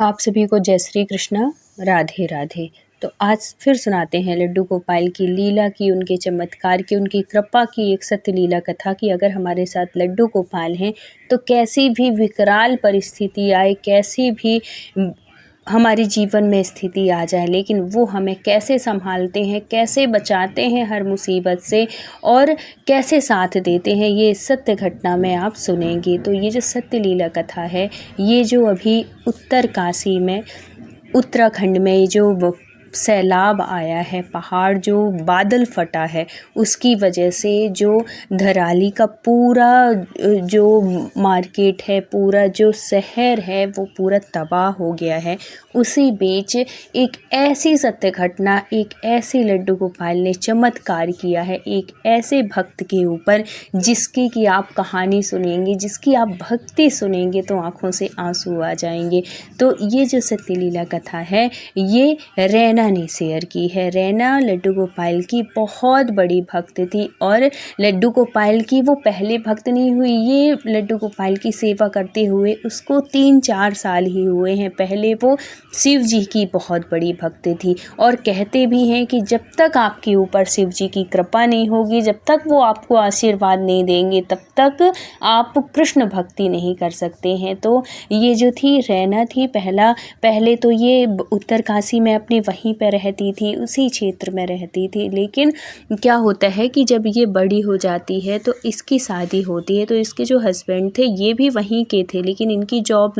आप सभी को जय श्री कृष्ण, राधे राधे। तो आज फिर सुनाते हैं लड्डू गोपाल की लीला की, उनके चमत्कार की, उनकी कृपा की एक सत्य लीला कथा की। अगर हमारे साथ लड्डू गोपाल हैं तो कैसी भी विकराल परिस्थिति आए, कैसी भी हमारे जीवन में स्थिति आ जाए, लेकिन वो हमें कैसे संभालते हैं, कैसे बचाते हैं हर मुसीबत से और कैसे साथ देते हैं, ये सत्य घटना में आप सुनेंगे। तो ये जो सत्य लीला कथा है, ये जो अभी उत्तरकाशी में, उत्तराखंड में जो सैलाब आया है, पहाड़ जो बादल फटा है, उसकी वजह से जो धराली का पूरा जो मार्केट है, पूरा जो शहर है, वो पूरा तबाह हो गया है। उसी बीच एक ऐसी सत्य घटना, एक ऐसे लड्डू गोपाल ने चमत्कार किया है, एक ऐसे भक्त के ऊपर जिसकी कि आप कहानी सुनेंगे, जिसकी आप भक्ति सुनेंगे तो आँखों से आंसू आ जाएंगे। तो ये जो सत्य लीला कथा है, ये रैना ने शेयर की है। रैना लड्डू गोपाल की बहुत बड़ी भक्त थी और लड्डू गोपाल की वो पहले भक्त नहीं हुई, ये लड्डू गोपाल की सेवा करते हुए उसको 3-4 साल ही हुए हैं। पहले वो शिव जी की बहुत बड़ी भक्त थी और कहते भी हैं कि जब तक आपके ऊपर शिव जी की कृपा नहीं होगी, जब तक वो आपको आशीर्वाद नहीं देंगे, तब तक आप कृष्ण भक्ति नहीं कर सकते हैं। तो ये जो थी रैना थी, पहले तो ये उत्तरकाशी में अपने वहीं पे रहती थी, उसी क्षेत्र में रहती थी। लेकिन क्या होता है कि जब ये बड़ी हो जाती है तो इसकी शादी होती है, तो इसके जो हस्बैंड थे ये भी वहीं के थे, लेकिन इनकी जॉब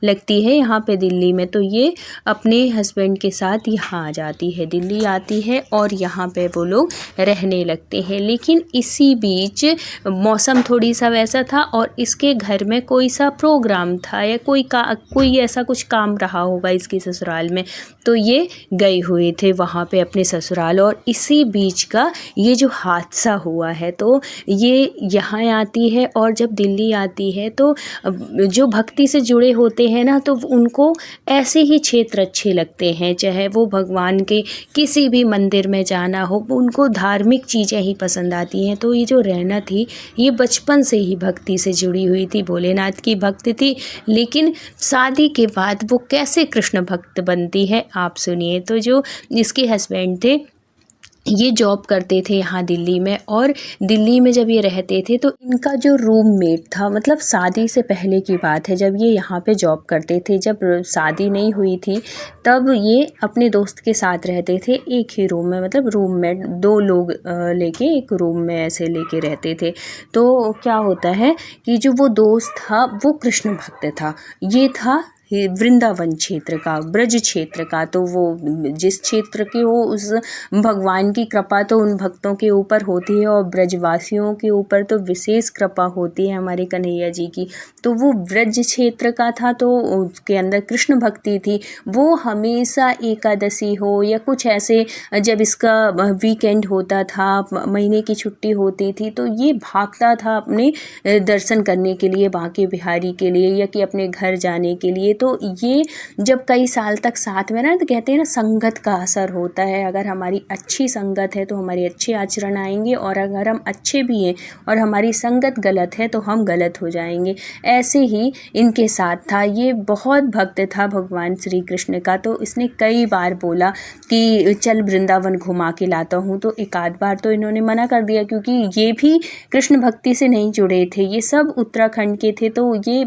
लगती है यहाँ पे दिल्ली में। तो ये अपने हस्बैंड के साथ यहाँ आ जाती है, दिल्ली आती है और यहाँ पे वो लोग रहने लगते हैं। लेकिन इसी बीच मौसम थोड़ी सा वैसा था और इसके घर में कोई सा प्रोग्राम था या कोई ऐसा कुछ काम रहा होगा इसके ससुराल में, तो ये गए हुए थे वहाँ पे अपने ससुराल। और इसी बीच का ये जो हादसा हुआ है, तो ये यहाँ आती है और जब दिल्ली आती है तो जो भक्ति से जुड़े होते हैं ना, तो उनको ऐसे ही क्षेत्र अच्छे लगते हैं, चाहे वो भगवान के किसी भी मंदिर में जाना हो, उनको धार्मिक चीज़ें ही पसंद आती हैं। तो ये जो रैना थी, ये बचपन से ही भक्ति से जुड़ी हुई थी, भोलेनाथ की भक्त थी। लेकिन शादी के बाद वो कैसे कृष्ण भक्त बनती है, आप सुनिए। तो जो इसके हस्बैंड थे, ये जॉब करते थे यहाँ दिल्ली में, और दिल्ली में जब ये रहते थे तो इनका जो रूममेट था, मतलब शादी से पहले की बात है, जब ये यहाँ पे जॉब करते थे, जब शादी नहीं हुई थी, तब ये अपने दोस्त के साथ रहते थे एक ही रूम में, मतलब रूममेट 2 लोग लेके एक रूम में ऐसे लेके रहते थे। तो क्या होता है कि जो वो दोस्त था वो कृष्ण भक्त था, ये था वृंदावन क्षेत्र का, ब्रज क्षेत्र का। तो वो जिस क्षेत्र के हो, उस भगवान की कृपा तो उन भक्तों के ऊपर होती है और ब्रजवासियों के ऊपर तो विशेष कृपा होती है हमारे कन्हैया जी की। तो वो ब्रज क्षेत्र का था, तो उसके अंदर कृष्ण भक्ति थी। वो हमेशा एकादशी हो या कुछ ऐसे, जब इसका वीकेंड होता था, महीने की छुट्टी होती थी, तो ये भागता था अपने दर्शन करने के लिए, बांके बिहारी के लिए, या कि अपने घर जाने के लिए। तो ये जब कई साल तक साथ में ना, तो कहते हैं ना, संगत का असर होता है। अगर हमारी अच्छी संगत है तो हमारे अच्छे आचरण आएंगे, और अगर हम अच्छे भी हैं और हमारी संगत गलत है तो हम गलत हो जाएंगे। ऐसे ही इनके साथ था। ये बहुत भक्त था भगवान श्री कृष्ण का। तो इसने कई बार बोला कि चल वृंदावन घुमा के लाता हूँ, तो एक आध बार तो इन्होंने मना कर दिया, क्योंकि ये भी कृष्ण भक्ति से नहीं जुड़े थे, ये सब उत्तराखंड के थे। तो ये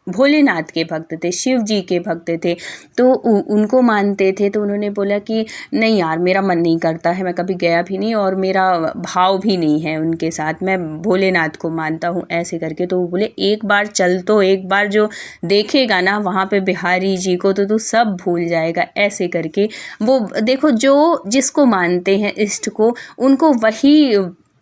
भोलेनाथ के भक्त थे, शिव जी के भक्त थे, तो उनको मानते थे। तो उन्होंने बोला कि नहीं यार, मेरा मन नहीं करता है, मैं कभी गया भी नहीं और मेरा भाव भी नहीं है उनके साथ, मैं भोलेनाथ को मानता हूँ, ऐसे करके। तो वो बोले एक बार चल, तो एक बार जो देखेगा ना वहाँ पे बिहारी जी को, तो तू सब भूल जाएगा, ऐसे करके। वो देखो, जो जिसको मानते हैं इष्ट को, उनको वही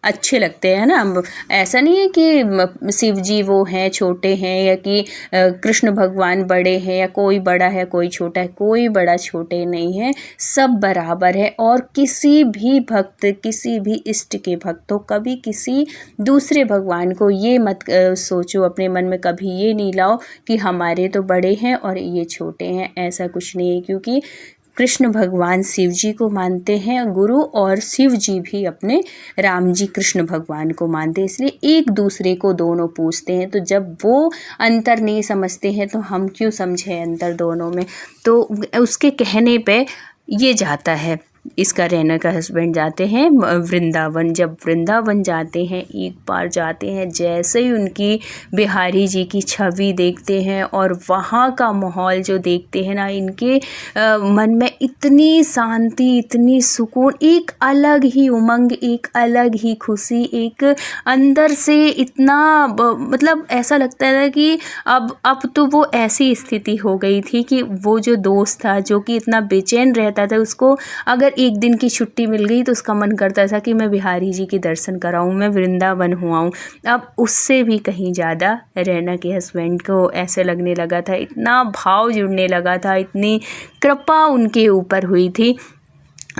अच्छे लगते हैं ना। ऐसा नहीं है कि शिव जी वो हैं छोटे हैं, या कि कृष्ण भगवान बड़े हैं, या कोई बड़ा है कोई छोटा है, कोई बड़ा छोटे नहीं है, सब बराबर है। और किसी भी भक्त, किसी भी इष्ट के भक्त हो, कभी किसी दूसरे भगवान को ये मत सोचो अपने मन में, कभी ये नहीं लाओ कि हमारे तो बड़े हैं और ये छोटे हैं, ऐसा कुछ नहीं है। क्योंकि कृष्ण भगवान शिव जी को मानते हैं गुरु, और शिव जी भी अपने राम जी कृष्ण भगवान को मानते हैं, इसलिए एक दूसरे को दोनों पूजते हैं। तो जब वो अंतर नहीं समझते हैं तो हम क्यों समझें अंतर दोनों में। तो उसके कहने पे ये जाता है, इसका रैना का हस्बैंड जाते हैं वृंदावन। जब वृंदावन जाते हैं, एक बार जाते हैं, जैसे ही उनकी बिहारी जी की छवि देखते हैं और वहाँ का माहौल जो देखते हैं ना, इनके मन में इतनी शांति, इतनी सुकून, एक अलग ही उमंग, एक अलग ही खुशी, एक अंदर से इतना मतलब ऐसा लगता है कि अब तो वो ऐसी स्थिति हो गई थी कि वो जो दोस्त था जो कि इतना बेचैन रहता था, उसको अगर एक दिन की छुट्टी मिल गई तो उसका मन करता था कि मैं बिहारी जी के दर्शन कराऊं, मैं वृंदावन हुआ हूँ। अब उससे भी कहीं ज़्यादा रैना के हस्बैंड को ऐसे लगने लगा था, इतना भाव जुड़ने लगा था, इतनी कृपा उनके ऊपर हुई थी।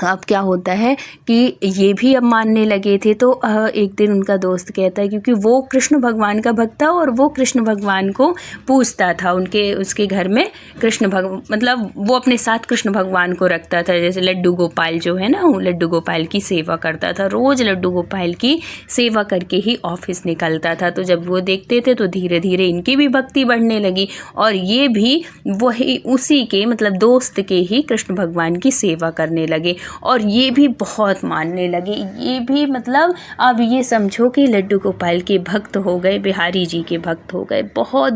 अब क्या होता है कि ये भी अब मानने लगे थे। तो एक दिन उनका दोस्त कहता है, क्योंकि वो कृष्ण भगवान का भक्त था और वो कृष्ण भगवान को पूजता था, उसके घर में मतलब वो अपने साथ कृष्ण भगवान को रखता था। जैसे लड्डू गोपाल जो है ना, वो लड्डू गोपाल की सेवा करता था, रोज़ लड्डू गोपाल की सेवा करके ही ऑफिस निकलता था। तो जब वो देखते थे तो धीरे धीरे इनकी भी भक्ति बढ़ने लगी और ये भी वही उसी के मतलब दोस्त के ही कृष्ण भगवान की सेवा करने लगे और ये भी बहुत मानने लगे। ये भी मतलब अब ये समझो कि लड्डू गोपाल के भक्त हो गए, बिहारी जी के भक्त हो गए।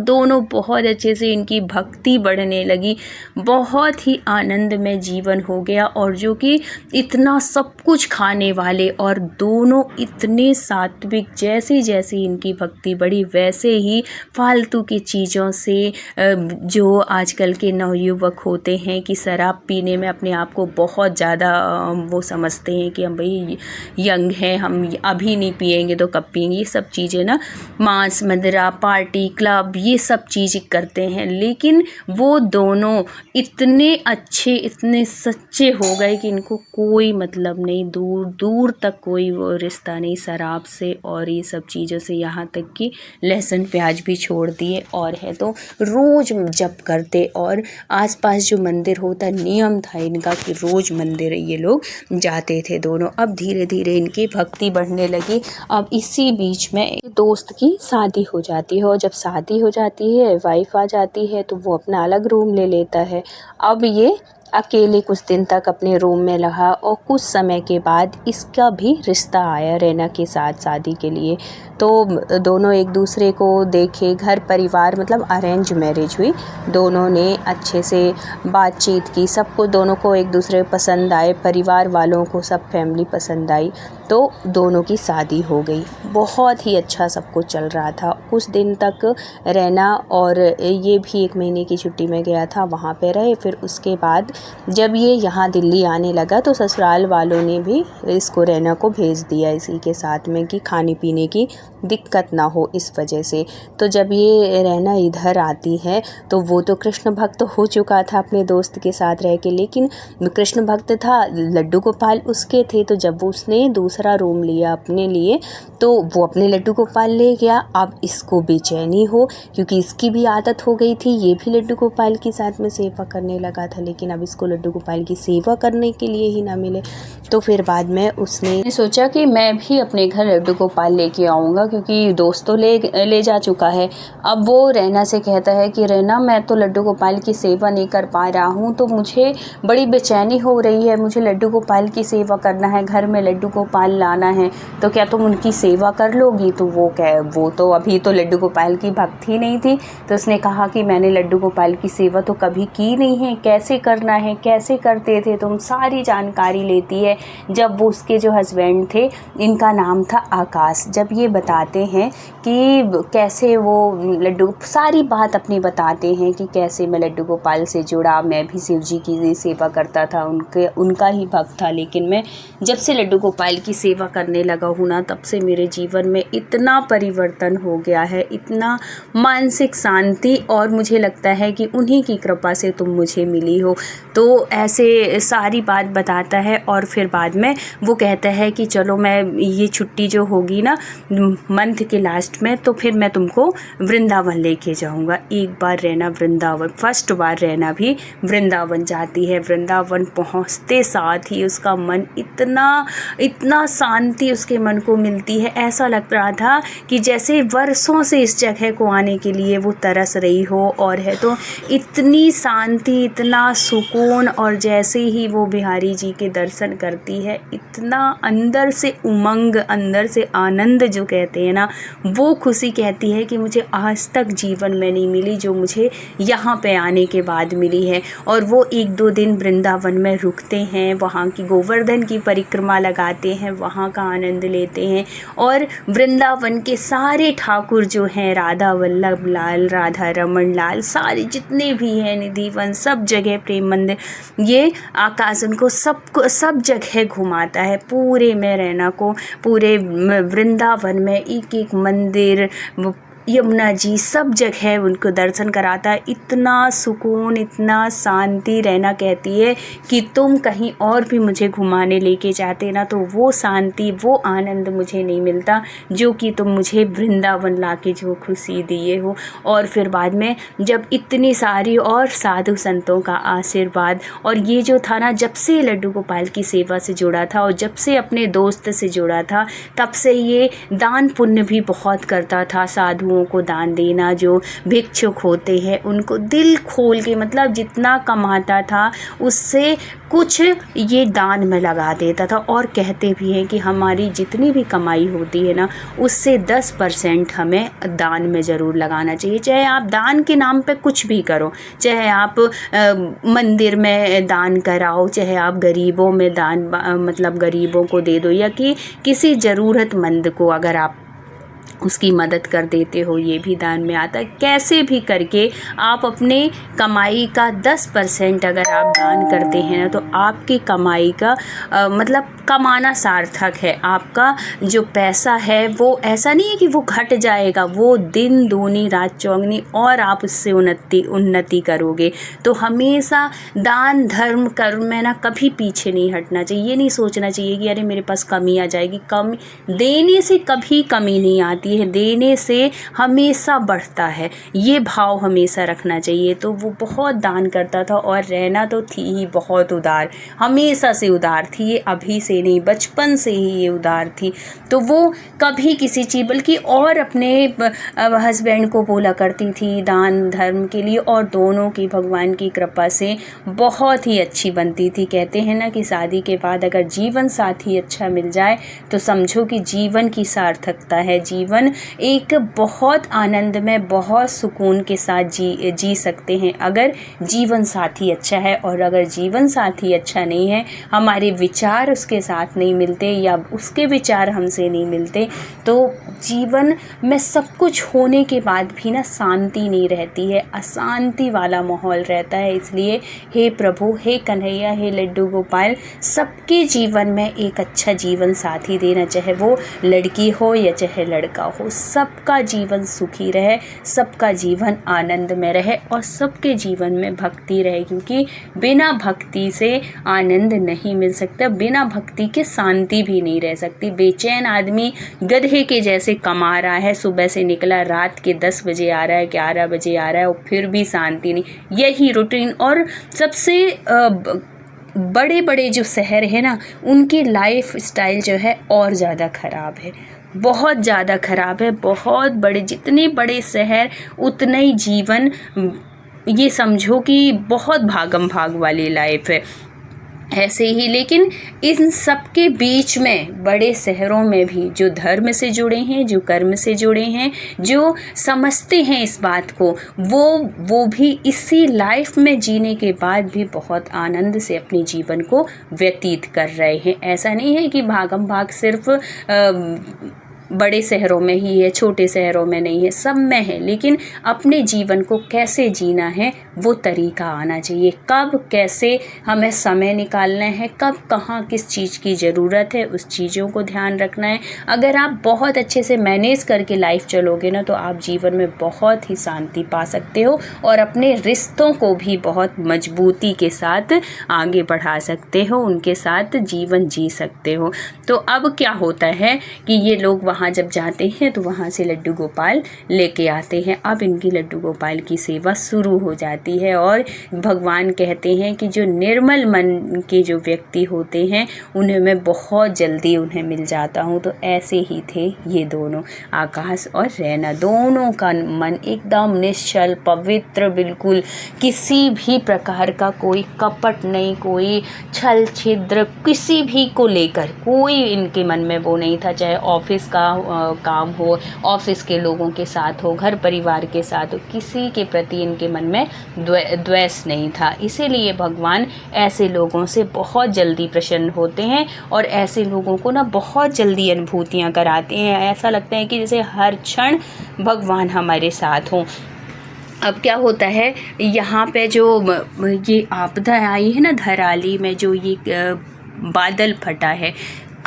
दोनों बहुत अच्छे से इनकी भक्ति बढ़ने लगी, बहुत ही आनंदमय जीवन हो गया। और जो कि इतना सब कुछ खाने वाले और दोनों इतने सात्विक, जैसे जैसे इनकी भक्ति बढ़ी वैसे ही फालतू की चीज़ों से जो आजकल के नवयुवक होते हैं कि शराब पीने में अपने आप को बहुत ज़्यादा वो समझते हैं कि हम भाई यंग हैं, हम अभी नहीं पिएंगे तो कब पिएंगे, ये सब चीज़ें ना, मांस मदिरा पार्टी क्लब ये सब चीज़ें करते हैं। लेकिन वो दोनों इतने अच्छे, इतने सच्चे हो गए कि इनको कोई मतलब नहीं, दूर दूर तक कोई वो रिश्ता नहीं शराब से और ये सब चीज़ों से, यहाँ तक कि लहसुन प्याज भी छोड़ दिए। और है तो रोज़ जप करते और आसपास जो मंदिर होता, नियम था इनका कि रोज़ मंदिर ये लोग जाते थे दोनों। अब धीरे धीरे इनकी भक्ति बढ़ने लगी। अब इसी बीच में दोस्त की शादी हो जाती है और जब शादी हो जाती है, वाइफ आ जाती है, तो वो अपना अलग रूम ले लेता है। अब ये अकेले कुछ दिन तक अपने रूम में रहा और कुछ समय के बाद इसका भी रिश्ता आया रैना के साथ शादी के लिए। तो दोनों एक दूसरे को देखे, घर परिवार मतलब अरेंज मैरिज हुई, दोनों ने अच्छे से बातचीत की, सबको दोनों को एक दूसरे पसंद आए, परिवार वालों को सब फैमिली पसंद आई, तो दोनों की शादी हो गई। बहुत ही अच्छा सब कुछ चल रहा था। कुछ दिन तक रैना और ये भी 1 महीने की छुट्टी में गया था, वहाँ पे रहे। फिर उसके बाद जब ये यहाँ दिल्ली आने लगा तो ससुराल वालों ने भी इसको रैना को भेज दिया इसी के साथ में कि खाने पीने की दिक्कत ना हो इस वजह से। तो जब ये रैना इधर आती है तो वो तो कृष्ण भक्त हो चुका था अपने दोस्त के साथ रह के, लेकिन कृष्ण भक्त था, लड्डू गोपाल उसके थे। तो जब उसने दूसरा रूम लिया अपने लिए तो वो अपने लड्डू गोपाल ले गया। अब इसको बेचैनी हो क्योंकि इसकी भी आदत हो गई थी, ये भी लड्डू गोपाल के साथ में सेवा करने लगा था, लेकिन अब इसको लड्डू गोपाल की सेवा करने के लिए ही ना मिले। तो फिर बाद में उसने सोचा कि मैं भी अपने घर लड्डू गोपाल लेके आऊँगा, क्योंकि दोस्त तो ले जा चुका है। अब वो रैना से कहता है कि रैना, मैं तो लड्डू गोपाल की सेवा नहीं कर पा रहा हूँ, तो मुझे बड़ी बेचैनी हो रही है, मुझे लड्डू गोपाल की सेवा करना है, घर में लड्डू गोपाल लाना है, तो क्या तुम उनकी सेवा कर लोगी? तो वो तो अभी तो लड्डू गोपाल की भक्त ही नहीं थी। तो उसने कहा कि मैंने लड्डू गोपाल की सेवा तो कभी की नहीं है, कैसे करना है, कैसे करते थे तुम, सारी जानकारी लेती है। जब वो उसके जो हस्बैंड थे, इनका नाम था आकाश, जब ये बताते हैं कि कैसे वो सारी बात अपनी बताते हैं कि कैसे मैं लड्डू गोपाल से जुड़ा, मैं भी शिव जी की सेवा करता था, उनका ही भक्त था, लेकिन मैं जब से लड्डू गोपाल की सेवा करने लगा हूँ ना, तब से मेरे जीवन में इतना परिवर्तन हो गया है, इतना मानसिक शांति, और मुझे लगता है कि उन्हीं की कृपा से तुम मुझे मिली हो। तो ऐसे सारी बात बताता है और फिर बाद में वो कहता है कि चलो मैं ये छुट्टी जो होगी ना मंथ के लास्ट में, तो फिर मैं तुमको वृंदावन लेके जाऊंगा। एक बार रैना वृंदावन, फर्स्ट बार रैना भी वृंदावन जाती है। वृंदावन पहुंचते साथ ही उसका मन इतना शांति उसके मन को मिलती है। ऐसा लग रहा था कि जैसे वर्षों से इस जगह को आने के लिए वो तरस रही हो। और है तो इतनी शांति, इतना सुकून, और जैसे ही वो बिहारी जी के दर्शन करती है, इतना अंदर से उमंग, अंदर से आनंद जो कहते हैं ना, वो खुशी कहती है कि मुझे आज तक जीवन में नहीं मिली जो मुझे यहाँ पे आने के बाद मिली है। और वो 1-2 दिन वृंदावन में रुकते हैं, वहाँ की गोवर्धन की परिक्रमा लगाते हैं, वहाँ का आनंद लेते हैं। और वृंदावन के सारे ठाकुर जो हैं, राधा वल्लभ लाल, राधा रमन लाल, सारे जितने भी हैं, निधिवन, सब जगह प्रेम मंदिर, ये आकाश उनको सब जगह घुमाता है। पूरे में रैना को, पूरे वृंदावन में एक एक मंदिर, यमुना जी, सब जगह उनको दर्शन कराता है। इतना सुकून, इतना शांति। रैना कहती है कि तुम कहीं और भी मुझे घुमाने लेके जाते ना, तो वो शांति, वो आनंद मुझे नहीं मिलता जो कि तुम मुझे वृंदावन लाके जो खुशी दिए हो। और फिर बाद में जब इतनी सारी और साधु संतों का आशीर्वाद, और ये जो था ना, जब से लड्डू गोपाल की सेवा से जुड़ा था और जब से अपने दोस्त से जुड़ा था, तब से ये दान पुण्य भी बहुत करता था। साधु को दान देना, जो भिक्षुक होते हैं उनको दिल खोल के, मतलब जितना कमाता था उससे कुछ ये दान में लगा देता था। और कहते भी हैं कि हमारी जितनी भी कमाई होती है ना, उससे 10% हमें दान में ज़रूर लगाना चाहिए। चाहे आप दान के नाम पे कुछ भी करो, चाहे आप मंदिर में दान कराओ, चाहे आप गरीबों में दान, मतलब गरीबों को दे दो, या कि किसी ज़रूरतमंद को अगर आप उसकी मदद कर देते हो, ये भी दान में आता है। कैसे भी करके आप अपने कमाई का 10% अगर आप दान करते हैं ना, तो आपकी कमाई का मतलब कमाना सार्थक है। आपका जो पैसा है वो ऐसा नहीं है कि वो घट जाएगा, वो दिन दूनी रात चौगनी और आप उससे उन्नति करोगे। तो हमेशा दान धर्म कर्म में ना कभी पीछे नहीं हटना चाहिए। ये नहीं सोचना चाहिए कि अरे मेरे पास कमी आ जाएगी। कमी देने से कभी कमी नहीं आती है, देने से हमेशा बढ़ता है, ये भाव हमेशा रखना चाहिए। तो वो बहुत दान करता था। और रैना तो थी ही बहुत उदार, हमेशा से उदार थी, ये अभी से नहीं, बचपन से ही ये उदार थी। तो वो कभी किसी चीज़, बल्कि और अपने हस्बैंड को बोला करती थी दान धर्म के लिए, और दोनों की भगवान की कृपा से बहुत ही अच्छी बनती थी। कहते हैं ना कि शादी के बाद अगर जीवन साथी अच्छा मिल जाए तो समझो कि जीवन की सार्थकता है। जीवन एक बहुत आनंद में, बहुत सुकून के साथ जी सकते हैं अगर जीवन साथी अच्छा है। और अगर जीवन साथी अच्छा नहीं है, हमारे विचार उसके साथ नहीं मिलते या उसके विचार हमसे नहीं मिलते, तो जीवन में सब कुछ होने के बाद भी ना शांति नहीं रहती है, अशांति वाला माहौल रहता है। इसलिए हे प्रभु, हे कन्हैया, हे लड्डू गोपाल, सबके जीवन में एक अच्छा जीवन साथी देना, चाहे वो लड़की हो या चाहे लड़का हो, सबका जीवन सुखी रहे, सबका जीवन आनंद में रहे और सबके जीवन में भक्ति रहे। क्योंकि बिना भक्ति से आनंद नहीं मिल सकता, बिना भक्ति के शांति भी नहीं रह सकती। बेचैन आदमी गधे के जैसे कमा रहा है, सुबह से निकला, रात के 10 बजे आ रहा है, 11 बजे आ रहा है, और फिर भी शांति नहीं। यही रूटीन। और सबसे बड़े बड़े जो शहर है ना, उनकी लाइफ स्टाइल जो है और ज़्यादा ख़राब है, बहुत ज़्यादा ख़राब है। बहुत बड़े, जितने बड़े शहर उतना ही जीवन, ये समझो कि बहुत भागम भाग वाली लाइफ है ऐसे ही। लेकिन इन सब के बीच में बड़े शहरों में भी जो धर्म से जुड़े हैं, जो कर्म से जुड़े हैं, जो समझते हैं इस बात को, वो भी इसी लाइफ में जीने के बाद भी बहुत आनंद से अपने जीवन को व्यतीत कर रहे हैं। ऐसा नहीं है कि भागम भाग सिर्फ बड़े शहरों में ही है, छोटे शहरों में नहीं है, सब में है, लेकिन अपने जीवन को कैसे जीना है वो तरीका आना चाहिए। कब कैसे हमें समय निकालना है, कब कहाँ किस चीज़ की ज़रूरत है, उस चीज़ों को ध्यान रखना है। अगर आप बहुत अच्छे से मैनेज करके लाइफ चलोगे ना, तो आप जीवन में बहुत ही शांति पा सकते हो और अपने रिश्तों को भी बहुत मजबूती के साथ आगे बढ़ा सकते हो, उनके साथ जीवन जी सकते हो। तो अब क्या होता है कि ये लोग वहाँ जब जाते हैं तो वहाँ से लड्डू गोपाल लेके आते हैं। अब इनकी लड्डू गोपाल की सेवा शुरू हो जाती है और भगवान कहते हैं कि जो निर्मल मन के जो व्यक्ति होते हैं उन्हें मैं बहुत जल्दी उन्हें मिल जाता हूँ। तो ऐसे ही थे ये दोनों, आकाश और रैना। दोनों का मन एकदम निश्चल पवित्र, बिल्कुल किसी भी प्रकार का कोई कपट नहीं, कोई छल छिद्र किसी भी को लेकर कोई इनके मन में वो नहीं था। चाहे ऑफिस का काम हो, ऑफिस के लोगों के साथ हो, घर परिवार के साथ हो, किसी के प्रति इनके मन में द्वेष नहीं था। इसीलिए भगवान ऐसे लोगों से बहुत जल्दी प्रसन्न होते हैं और ऐसे लोगों को ना बहुत जल्दी अनुभूतियाँ कराते हैं। ऐसा लगता है कि जैसे हर क्षण भगवान हमारे साथ हों। अब क्या होता है, यहाँ पे जो ये आपदा आई है ना धराली में, जो ये बादल फटा है,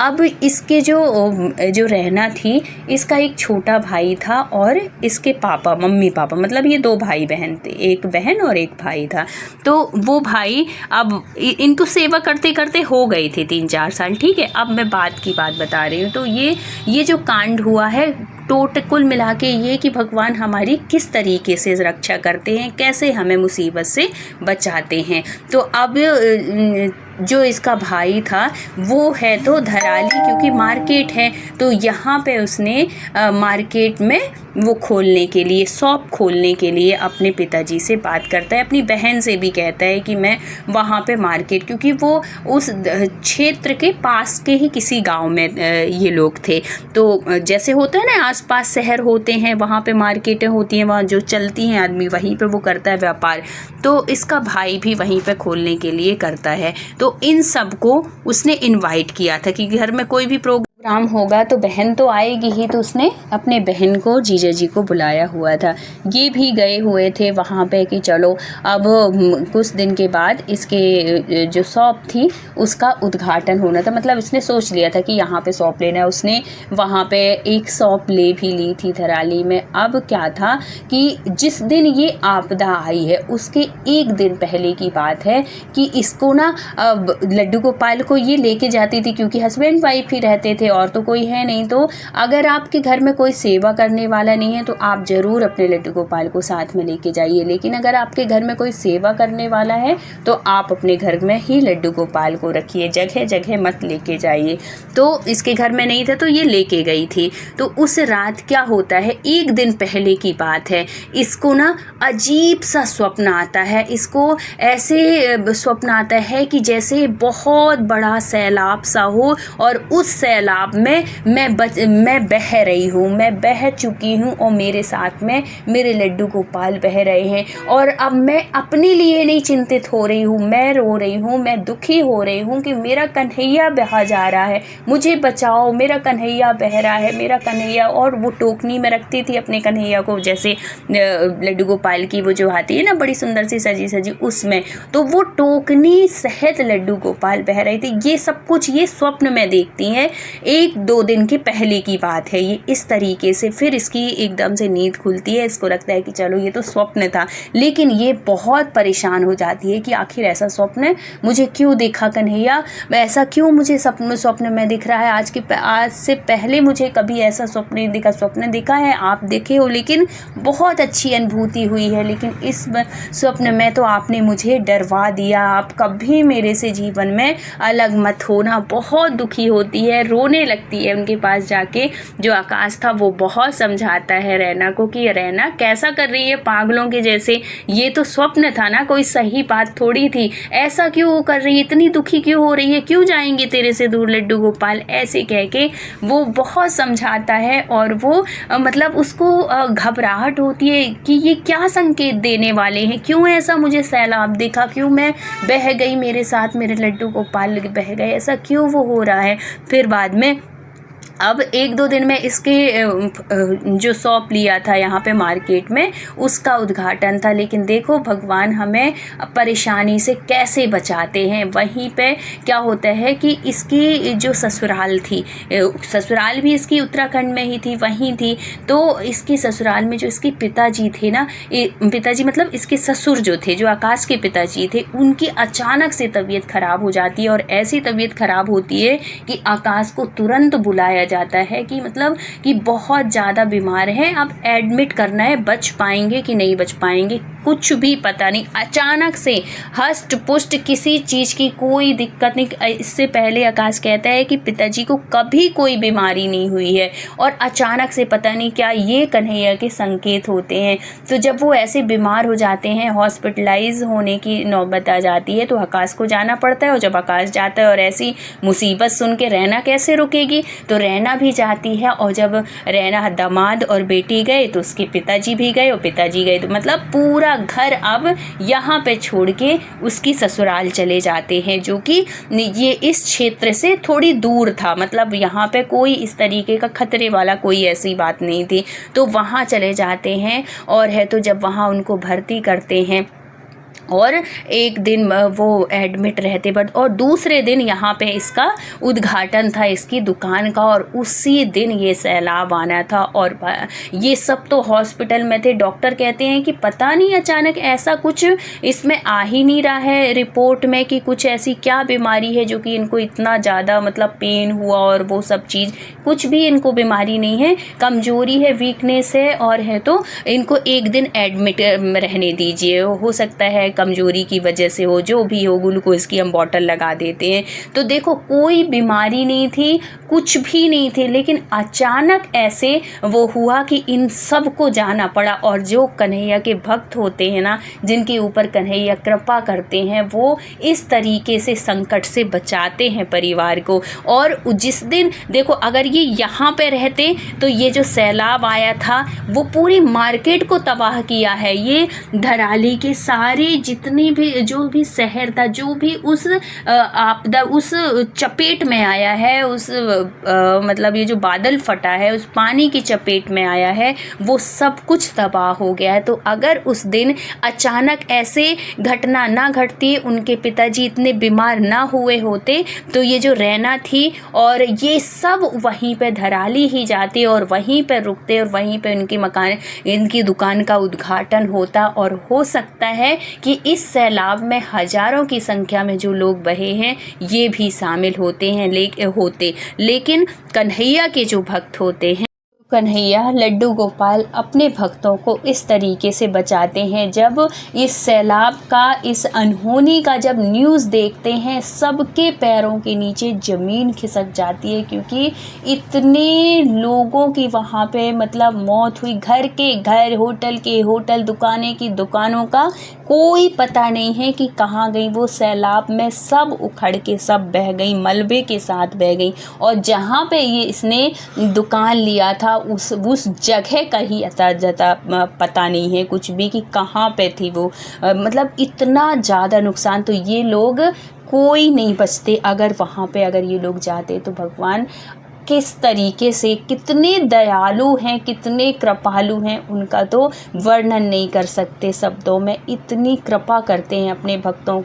अब इसके जो रहना थी, इसका एक छोटा भाई था और इसके पापा मम्मी पापा, मतलब ये 2 भाई बहन थे, एक बहन और एक भाई था। तो वो भाई अब इनको सेवा करते करते हो गए थे 3-4 साल, ठीक है। अब मैं बात बता रही हूँ। तो ये जो कांड हुआ है, कुल मिला के ये कि भगवान हमारी किस तरीके से रक्षा करते हैं, कैसे हमें मुसीबत से बचाते हैं। तो अब जो इसका भाई था वो है तो धराली, क्योंकि मार्केट है, तो यहाँ पे उसने मार्केट में वो खोलने के लिए, शॉप खोलने के लिए अपने पिताजी से बात करता है। अपनी बहन से भी कहता है कि मैं वहाँ पे मार्केट, क्योंकि वो उस क्षेत्र के पास के ही किसी गांव में ये लोग थे। तो जैसे होता है ना, आसपास शहर होते हैं, वहाँ पे मार्केटें होती हैं, वहाँ जो चलती हैं आदमी वहीं पे वो करता है व्यापार। तो इसका भाई भी वहीं पे खोलने के लिए करता है। तो इन सबको उसने इनवाइट किया था कि घर में कोई भी प्रोग्राम होगा तो बहन तो आएगी ही, तो उसने अपने बहन को, जीजा जी को बुलाया हुआ था। ये भी गए हुए थे वहाँ पे कि चलो अब कुछ दिन के बाद इसके जो शॉप थी उसका उद्घाटन होना था। मतलब उसने सोच लिया था कि यहाँ पे शॉप लेना है। उसने वहाँ पे एक शॉप ले भी ली थी धराली में। अब क्या था कि जिस दिन ये आपदा आई है उसके एक दिन पहले की बात है कि इसको ना लड्डू गोपाल को ये लेके जाती थी, क्योंकि हस्बैंड वाइफ ही रहते थे और तो कोई है नहीं। तो अगर आपके घर में कोई सेवा करने वाला नहीं है तो आप ज़रूर अपने लड्डू गोपाल को साथ में लेके जाइए, लेकिन अगर आपके घर में कोई सेवा करने वाला है तो आप अपने घर में ही लड्डू गोपाल को रखिए, जगह जगह मत लेके जाइए। तो इसके घर में नहीं था तो ये लेके गई थी। तो उस रात क्या होता है, एक दिन पहले की बात है, इसको ना अजीब सा स्वप्न आता है। इसको ऐसे स्वप्न आता है कि जैसे बहुत बड़ा सैलाब सा हो और उस सैलाब में मैं बह रही हूँ, मैं बह चुकी हूँ और मेरे साथ में मेरे लड्डू गोपाल बह रहे हैं। और अब मैं अपने लिए नहीं चिंतित हो रही हूँ, मैं रो रही हूँ, मैं दुखी हो रही हूँ कि मेरा कन्हैया बहा जा रहा है, मुझे बचाओ, मेरा कन्हैया बह रहा है, मेरा कन्हैया। और वो टोकनी में रखती थी अपने कन्हैया को, जैसे लड्डू गोपाल की वो जो आती है ना बड़ी सुंदर सी सजी सजी, उसमें। तो वो टोकनी सहित लड्डू गोपाल बह रहे थे। ये सब कुछ ये स्वप्न में देखती हैं। 1-2 दिन के पहले की बात है ये। इस तरीके से फिर इसकी एकदम से नींद खुलती है। इसको लगता है कि चलो ये तो स्वप्न था, लेकिन ये बहुत परेशान हो जाती है कि आखिर ऐसा स्वप्न मुझे क्यों दिखा कन्हैया, ऐसा क्यों मुझे स्वप्न में दिख रहा है। आज से पहले मुझे कभी ऐसा स्वप्न दिखा। स्वप्न दिखा है, आप देखे हो, लेकिन बहुत अच्छी अनुभूति हुई है, लेकिन इस स्वप्न में तो आपने मुझे डरवा दिया। आप कभी मेरे से जीवन में अलग मत होना। बहुत दुखी होती है, रोने लगती है उनके पास जाके। जो आकाश था वो बहुत समझाता है रैना को कि रैना कैसा कर रही है पागलों के जैसे, ये तो स्वप्न था ना, कोई सही बात थोड़ी थी, ऐसा क्यों कर रही है, इतनी दुखी क्यों हो रही है, क्यों जाएंगे तेरे से दूर लड्डू गोपाल, ऐसे कह के वो बहुत समझाता है। और वो मतलब उसको घबराहट होती है कि ये क्या संकेत देने वाले हैं, क्यों ऐसा मुझे सैलाब दिखा, क्यों मैं बह गई, मेरे साथ मेरे लड्डू गोपाल बह गए, ऐसा क्यों वो हो रहा है। फिर बाद में अब 1-2 दिन में इसके जो शॉप लिया था यहाँ पे मार्केट में, उसका उद्घाटन था। लेकिन देखो भगवान हमें परेशानी से कैसे बचाते हैं। वहीं पे क्या होता है कि इसकी जो ससुराल थी, ससुराल भी इसकी उत्तराखंड में ही थी, वहीं थी। तो इसकी ससुराल में जो इसके पिताजी थे ना, पिताजी मतलब इसके ससुर जो थे, जो आकाश के पिताजी थे, उनकी अचानक से तबीयत ख़राब हो जाती है। और ऐसी तबीयत ख़राब होती है कि आकाश को तुरंत बुलाया जाता है कि मतलब कि बहुत ज़्यादा बीमार हैं, अब एडमिट करना है। बच पाएंगे कि नहीं बच पाएंगे कुछ भी पता नहीं। अचानक से हष्ट पुष्ट, किसी चीज़ की कोई दिक्कत नहीं। इससे पहले आकाश कहता है कि पिताजी को कभी कोई बीमारी नहीं हुई है, और अचानक से पता नहीं क्या ये कन्हैया के संकेत होते हैं। तो जब वो ऐसे बीमार हो जाते हैं, हॉस्पिटलाइज होने की नौबत आ जाती है, तो आकाश को जाना पड़ता है। और जब आकाश जाता है और ऐसी मुसीबत सुन के रैना कैसे रुकेगी, तो रैना भी जाती है। और जब रैना दामाद और बेटी गए तो उसके पिताजी भी गए, और पिताजी गए तो मतलब पूरा घर अब यहाँ पे छोड़ के उसकी ससुराल चले जाते हैं, जो कि ये इस क्षेत्र से थोड़ी दूर था। मतलब यहाँ पे कोई इस तरीके का खतरे वाला कोई ऐसी बात नहीं थी। तो वहाँ चले जाते हैं, और है तो जब वहाँ उनको भर्ती करते हैं, और एक दिन वो एडमिट रहते, बट और दूसरे दिन यहाँ पे इसका उद्घाटन था, इसकी दुकान का। और उसी दिन ये सैलाब आना था, और ये सब तो हॉस्पिटल में थे। डॉक्टर कहते हैं कि पता नहीं अचानक ऐसा कुछ इसमें आ ही नहीं रहा है रिपोर्ट में कि कुछ ऐसी क्या बीमारी है जो कि इनको इतना ज़्यादा मतलब पेन हुआ, और वो सब चीज़ कुछ भी इनको बीमारी नहीं है, कमज़ोरी है, वीकनेस है। और है तो इनको एक दिन एडमिट रहने दीजिए, हो सकता है कमज़ोरी की वजह से हो, जो भी हो, ग्लूकोज की हम बॉटल लगा देते हैं। तो देखो कोई बीमारी नहीं थी, कुछ भी नहीं थे, लेकिन अचानक ऐसे वो हुआ कि इन सब को जाना पड़ा। और जो कन्हैया के भक्त होते हैं ना, जिनके ऊपर कन्हैया कृपा करते हैं, वो इस तरीके से संकट से बचाते हैं परिवार को। और जिस दिन देखो, अगर ये यहाँ पे रहते तो ये जो सैलाब आया था वो पूरी मार्केट को तबाह किया है। ये धराली के सारे जितने भी जो भी शहर था, जो भी उस आपदा उस चपेट में आया है, उस मतलब ये जो बादल फटा है उस पानी की चपेट में आया है, वो सब कुछ तबाह हो गया है। तो अगर उस दिन अचानक ऐसे घटना ना घटती, उनके पिताजी इतने बीमार ना हुए होते, तो ये जो रैना थी और ये सब वहीं पे धराली ही जाते और वहीं पे रुकते, और वहीं पे उनकी मकान, इनकी दुकान का उद्घाटन होता। और हो सकता है कि इस सैलाब में हजारों की संख्या में जो लोग बहे हैं ये भी शामिल होते हैं, लेकिन कन्हैया के जो भक्त होते हैं, कन्हैया लड्डू गोपाल अपने भक्तों को इस तरीके से बचाते हैं। जब इस सैलाब का, इस अनहोनी का जब न्यूज़ देखते हैं, सबके पैरों के नीचे ज़मीन खिसक जाती है, क्योंकि इतने लोगों की वहाँ पे मतलब मौत हुई। घर के घर, होटल के होटल, दुकानें की दुकानों का कोई पता नहीं है कि कहाँ गई। वो सैलाब में सब उखड़ के सब बह गई, मलबे के साथ बह गई। और जहाँ पे ये इसने दुकान लिया था उस जगह का ही अता पता नहीं है कुछ भी कि कहाँ पे थी वो। मतलब इतना ज़्यादा नुकसान। तो ये लोग कोई नहीं बचते अगर वहाँ पे अगर ये लोग जाते। तो भगवान किस तरीके से, कितने दयालु हैं, कितने कृपालु हैं, उनका तो वर्णन नहीं कर सकते शब्दों में। इतनी कृपा करते हैं अपने भक्तों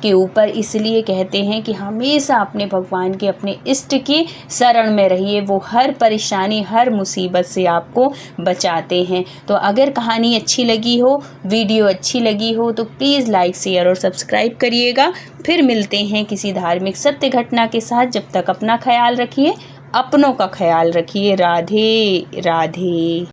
के ऊपर। इसलिए कहते हैं कि हमेशा अपने भगवान के, अपने इष्ट की शरण में रहिए, वो हर परेशानी, हर मुसीबत से आपको बचाते हैं। तो अगर कहानी अच्छी लगी हो, वीडियो अच्छी लगी हो, तो प्लीज़ लाइक, शेयर और सब्सक्राइब करिएगा। फिर मिलते हैं किसी धार्मिक सत्य घटना के साथ। जब तक अपना ख्याल रखिए, अपनों का ख्याल रखिए। राधे राधे।